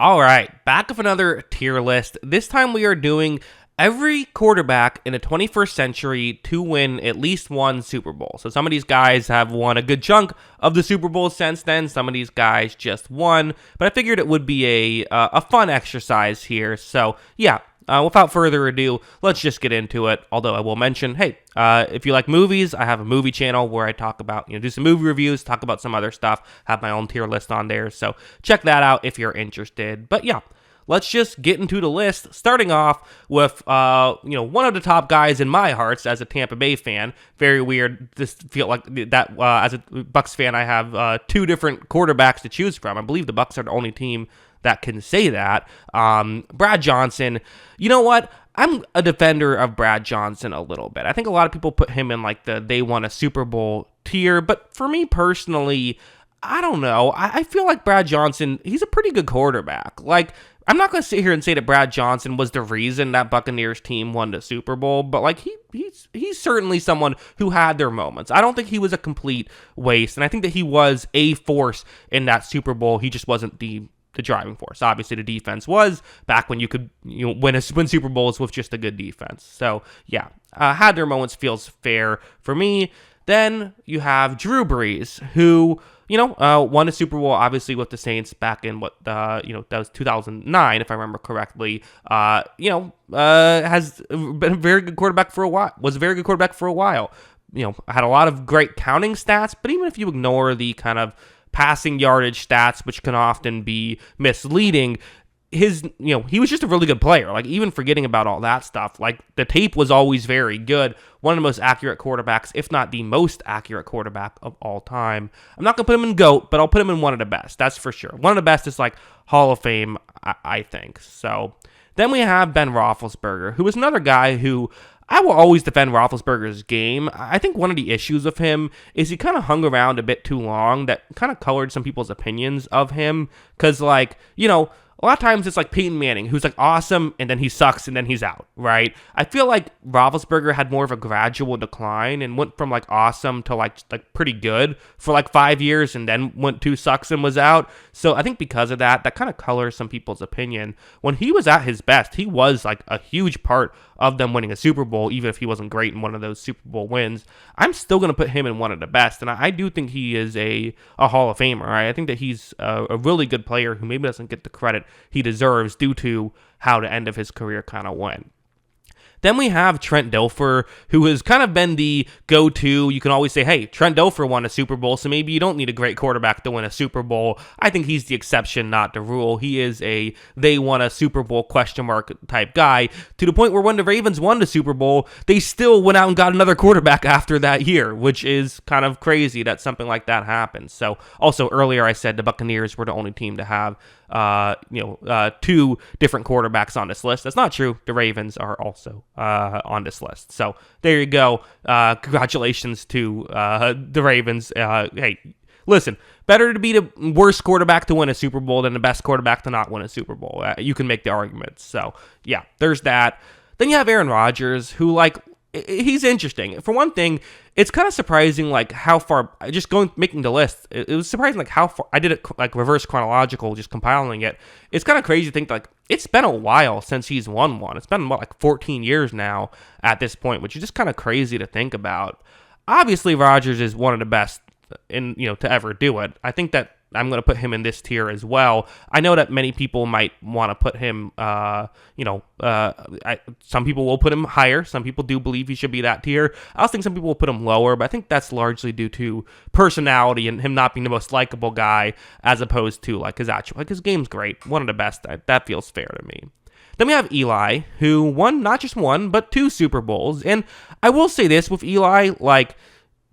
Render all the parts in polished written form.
All right, back with another tier list. This time we are doing every quarterback in the 21st century to win at least one Super Bowl. So some of these guys have won a good chunk of the Super Bowl since then. Some of these guys just won, but I figured it would be a fun exercise here. So yeah. Without further ado, let's just get into it. Although I will mention, hey, if you like movies, I have a movie channel where I talk about, do some movie reviews, talk about some other stuff, have my own tier list on there. So check that out if you're interested. But yeah, let's just get into the list, starting off with, one of the top guys in my hearts as a Tampa Bay fan. Very weird. This feel like that as a Bucs fan, I have two different quarterbacks to choose from. I believe the Bucs are the only team that can say that. Brad Johnson, you know what? I'm a defender of Brad Johnson a little bit. I think a lot of people put him in like they won a Super Bowl tier, but for me personally, I don't know. I feel like Brad Johnson, he's a pretty good quarterback. Like, I'm not going to sit here and say that Brad Johnson was the reason that Buccaneers team won the Super Bowl, but like he's certainly someone who had their moments. I don't think he was a complete waste, and I think that he was a force in that Super Bowl. He just wasn't the driving force. Obviously, the defense was back when you could win Super Bowls with just a good defense. So yeah, had their moments feels fair for me. Then you have Drew Brees, who won a Super Bowl obviously with the Saints back in that was 2009 if I remember correctly. Has been a very good quarterback for a while. Was a very good quarterback for a while. Had a lot of great counting stats, but even if you ignore the kind of passing yardage stats, which can often be misleading, he was just a really good player. Like, even forgetting about all that stuff, like, the tape was always very good. One of the most accurate quarterbacks, if not the most accurate quarterback of all time. I'm not going to put him in GOAT, but I'll put him in one of the best. That's for sure. One of the best is like Hall of Fame, I think. So then we have Ben Roethlisberger, who is another guy who I will always defend Roethlisberger's game. I think one of the issues of him is he kind of hung around a bit too long. That kind of colored some people's opinions of him. Because, a lot of times it's like Peyton Manning, who's like awesome, and then he sucks, and then he's out, right? I feel like Roethlisberger had more of a gradual decline and went from like awesome to like pretty good for like 5 years, and then went to sucks and was out. So I think because of that kind of colors some people's opinion. When he was at his best, he was like a huge part of them winning a Super Bowl, even if he wasn't great in one of those Super Bowl wins. I'm still going to put him in one of the best, and I do think he is a Hall of Famer. Right? I think that he's a really good player who maybe doesn't get the credit he deserves due to how the end of his career kind of went. Then we have Trent Dilfer, who has kind of been the go-to. You can always say, hey, Trent Dilfer won a Super Bowl, so maybe you don't need a great quarterback to win a Super Bowl. I think he's the exception, not the rule. He is they won a Super Bowl question mark type guy, to the point where when the Ravens won the Super Bowl, they still went out and got another quarterback after that year, which is kind of crazy that something like that happens. So also earlier I said the Buccaneers were the only team to have two different quarterbacks on this list. That's not true. The Ravens are also on this list. So there you go. Congratulations to the Ravens. Hey, listen, better to be the worst quarterback to win a Super Bowl than the best quarterback to not win a Super Bowl. You can make the argument. So yeah, there's that. Then you have Aaron Rodgers, who he's interesting. For one thing, it's kind of surprising, how far, just making the list, it was surprising, how far, I did it, reverse chronological, just compiling it. It's kind of crazy to think, it's been a while since he's won one. It's been, 14 years now at this point, which is just kind of crazy to think about. Obviously, Rodgers is one of the best to ever do it. I think that I'm going to put him in this tier as well. I know that many people might want to put him, some people will put him higher. Some people do believe he should be that tier. I also think some people will put him lower, but I think that's largely due to personality and him not being the most likable guy as opposed to his game's great. One of the best. That feels fair to me. Then we have Eli, who won not just one, but 2 Super Bowls. And I will say this with Eli,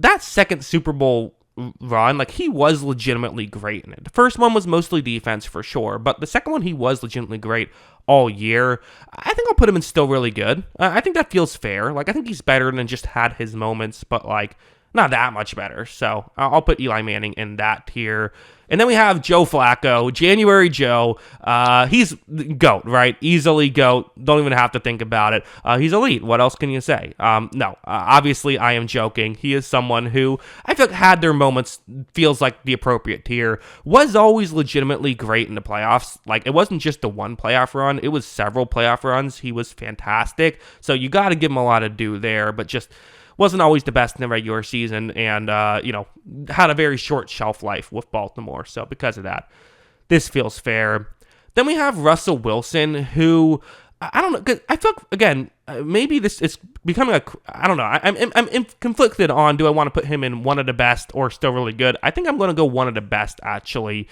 that second Super Bowl run, he was legitimately great in it. The first one was mostly defense for sure, but the second one he was legitimately great all year. I think I'll put him in still really good. I think that feels fair. I think he's better than just had his moments, but not that much better. So I'll put Eli Manning in that tier. And then we have Joe Flacco, January Joe. He's GOAT, right? Easily GOAT. Don't even have to think about it. He's elite. What else can you say? No, obviously I am joking. He is someone who I feel like had their moments, feels like the appropriate tier, was always legitimately great in the playoffs. Like, it wasn't just the one playoff run, it was several playoff runs. He was fantastic. So you got to give him a lot of due there, but just wasn't always the best in the regular season, and had a very short shelf life with Baltimore. So because of that, this feels fair. Then we have Russell Wilson, who I don't know, cause I feel like, again, maybe this is becoming I don't know. I'm conflicted on, do I want to put him in one of the best or still really good? I think I'm going to go one of the best, actually.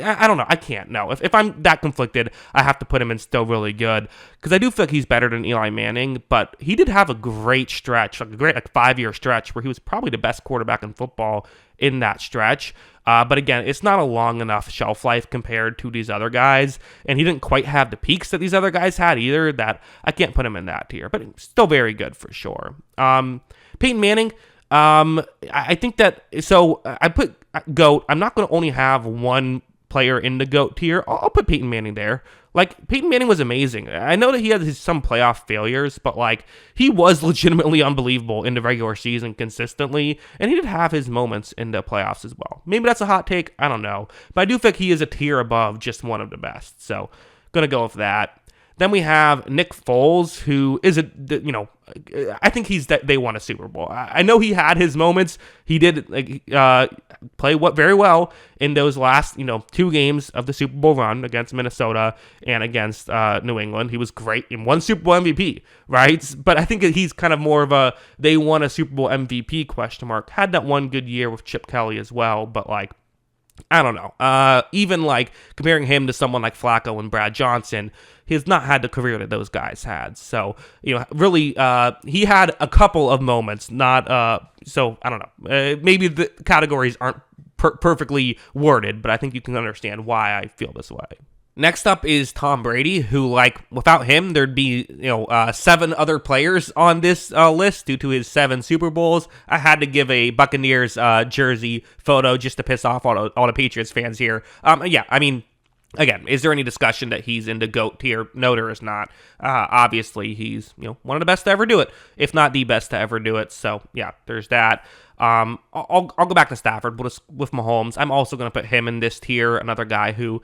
I don't know. I can't. No. If I'm that conflicted, I have to put him in still really good, because I do feel like he's better than Eli Manning, but he did have a great stretch, like a great 5-year stretch where he was probably the best quarterback in football in that stretch. But again, it's not a long enough shelf life compared to these other guys, and he didn't quite have the peaks that these other guys had either, that I can't put him in that tier, but still very good for sure. Peyton Manning, I think that, so I put GOAT. I'm not going to only have one player in the GOAT tier. I'll put Peyton Manning there. Like, Peyton Manning was amazing. I know that he had some playoff failures, but, like, he was legitimately unbelievable in the regular season consistently, and he did have his moments in the playoffs as well. Maybe that's a hot take. I don't know. But I do think he is a tier above just one of the best. So, gonna go with that. Then we have Nick Foles, who is I think they won a Super Bowl. I know he had his moments. He did play very well in those last 2 games of the Super Bowl run against Minnesota and against New England. He was great in one Super Bowl MVP, right? But I think that he's kind of more of a they won a Super Bowl MVP question mark. Had that one good year with Chip Kelly as well, but like, I don't know. Even like comparing him to someone like Flacco and Brad Johnson, he has not had the career that those guys had. So, really, he had a couple of moments, so I don't know. Maybe the categories aren't perfectly worded, but I think you can understand why I feel this way. Next up is Tom Brady, who, like, without him, there'd be, 7 other players on this list due to his 7 Super Bowls. I had to give a Buccaneers jersey photo just to piss off all the Patriots fans here. Yeah, I mean, again, is there any discussion that he's in the GOAT tier? No, there is not. Obviously, he's, one of the best to ever do it, if not the best to ever do it. So, yeah, there's that. I'll go back to Stafford, but with Mahomes, I'm also going to put him in this tier. Another guy who,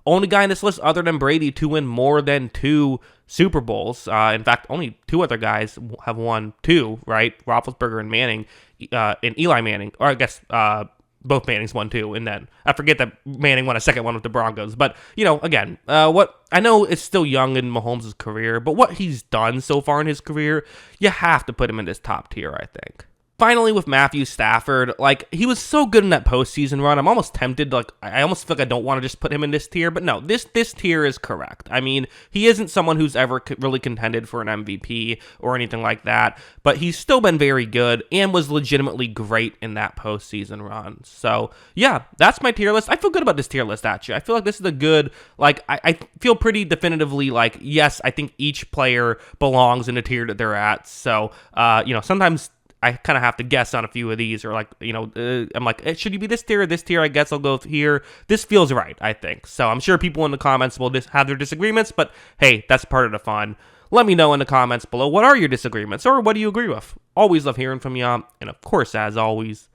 only guy in this list other than Brady to win more than 2 Super Bowls. In fact, only 2 other guys have won 2, right? Roethlisberger and Manning, and Eli Manning, or I guess both Mannings won 2, and then I forget that Manning won a second one with the Broncos. But, again, what I know it's still young in Mahomes' career, but what he's done so far in his career, you have to put him in this top tier, I think. Finally, with Matthew Stafford, like, he was so good in that postseason run. I'm almost tempted, like, I almost feel like I don't want to just put him in this tier, but no, this tier is correct. I mean, he isn't someone who's ever really contended for an MVP or anything like that, but he's still been very good and was legitimately great in that postseason run. So, yeah, that's my tier list. I feel good about this tier list, actually. I feel like this is a good, like, I feel pretty definitively like, yes, I think each player belongs in the tier that they're at. So, sometimes I kind of have to guess on a few of these, or like, I'm like, should you be this tier or this tier? I guess I'll go here. This feels right, I think. So I'm sure people in the comments will just have their disagreements, but hey, that's part of the fun. Let me know in the comments below, what are your disagreements, or what do you agree with? Always love hearing from you, and of course, as always,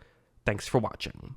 thanks for watching.